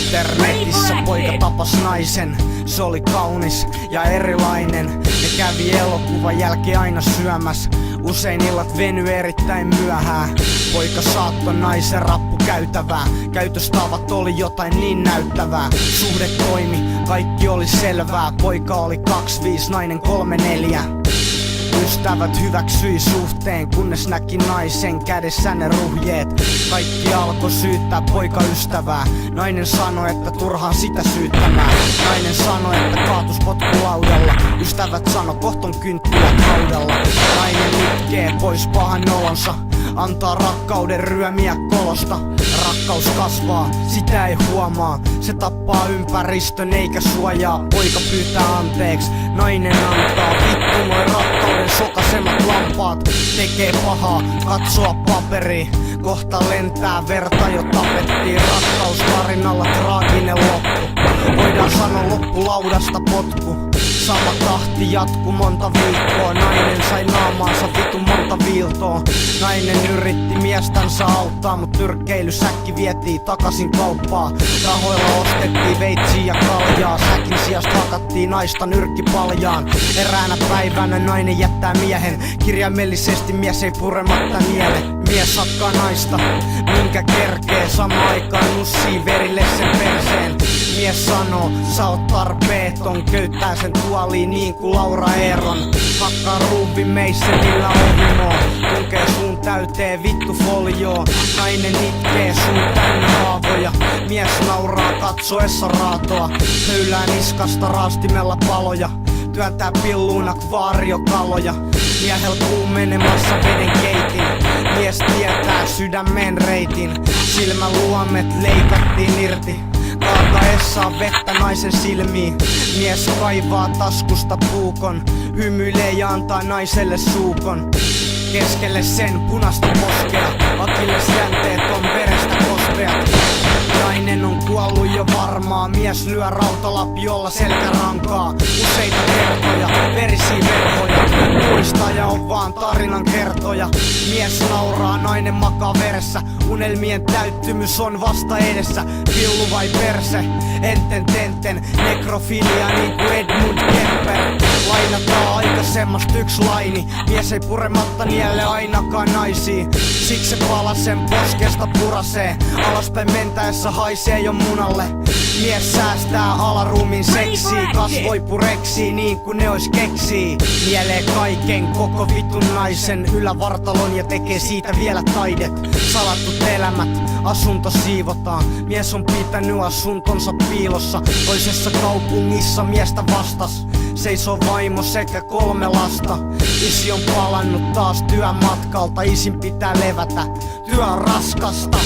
Internetissä poika tapas naisen, se oli kaunis ja erilainen. Ne kävi elokuvan jälkeen aina syömäs, usein illat veny erittäin myöhään. Poika saattoi naisen rappukäytävää, käytöstavat oli jotain niin näyttävää. Suhde toimi, kaikki oli selvää, poika oli 25, nainen 34. Ystävät hyväksyi suhteen, kunnes näki naisen kädessä ne ruhjeet. Kaikki alkoi syyttää poikaystävää. Nainen sanoi, että turhaan sitä syyttämään. Nainen sanoi, että kaatus potkulaudalla. Ystävät sano, kohton kynttilät haudalla. Nainen itkee pois pahan olonsa, antaa rakkauden ryömiä kolosta. Rakkaus kasvaa, sitä ei huomaa. Se tappaa ympäristön eikä suojaa. Poika pyytää anteeksi, nainen antaa. Vittu noi rakkauden sokasemat lampaat. Tekee pahaa, katsoa paperiin. Kohta lentää verta jo tapettiin. Rakkaustarinalla traaginen loppu. Voidaan sanoa loppulaudasta potku. Sama tahti jatku monta viikkoa. Nainen sai naamaansa vitun monta viiltoa. Nainen yritti miestänsä auttaa, mut tyrkkeilysäkki vietiin takaisin kauppaa. Rahoilla ostettiin veitsiä ja kaljaa. Säkin sijasta hakattiin naista nyrkkipaljaan. Eräänä päivänä nainen jättää miehen. Kirjaimellisesti mies ei purematta niele. Mies hakkaa naista, minkä kerkee. Sama aikaan nussii verille sen perseen. Mies sanoo, sä oot tarpeeton. Köyttää sen tuoliin niin kuin Laura Eeron. Hakkaa ruuvi meisselillä ohimoa. Tunkee suun täyteen vittu folioa. Nainen itkee suun täynnä haavoja. Mies nauraa katsoessa raatoa. Höylää niskasta raastimella paloja. Työntää pilluun akvaariokaloja. Miehel kuumenemassa veden keitin. Mies tietää sydämen reitin. Silmäluomet leikattiin irti. Kaakaessaan vettä naisen silmiin. Mies kaivaa taskusta puukon. Hymyilee ja antaa naiselle suukon. Keskelle sen punasta poskea. Akillesjänteet on verestä kosteat. Nainen on kuollut jo varmaa. Mies lyö rautalapiolla selkärankaa. Useita kertoja, verisiä verhoja. Muistaja on vaan tarinan kertoja. Mies nauraa, nainen makaa veressä. Unelmien täyttymys on vasta edessä. Pillu vai perse, enten tenten. Nekrofilia niin kuin Edmund Kemper. Lainataan aikaisemmast yks laini. Mies ei purematta nielle ainakaan naisia. Siksi se palasen poskesta purasee. Alaspäin mentäessä haisee jo munalle. Mies säästää alaruumin seksiä. Kasvoi pureksii niin kuin ne ois keksii. Nielee kaiken koko vitun naisen ylävartalon ja tekee siitä vielä taidet. Salattut elämät, asunto siivotaan. Mies on pitänyt asuntonsa piilossa. Toisessa kaupungissa miestä vastas. Seisoo vaimo sekä 3 lasta. Isi on palannut taas työmatkalta. Isin pitää levätä, työ on raskasta.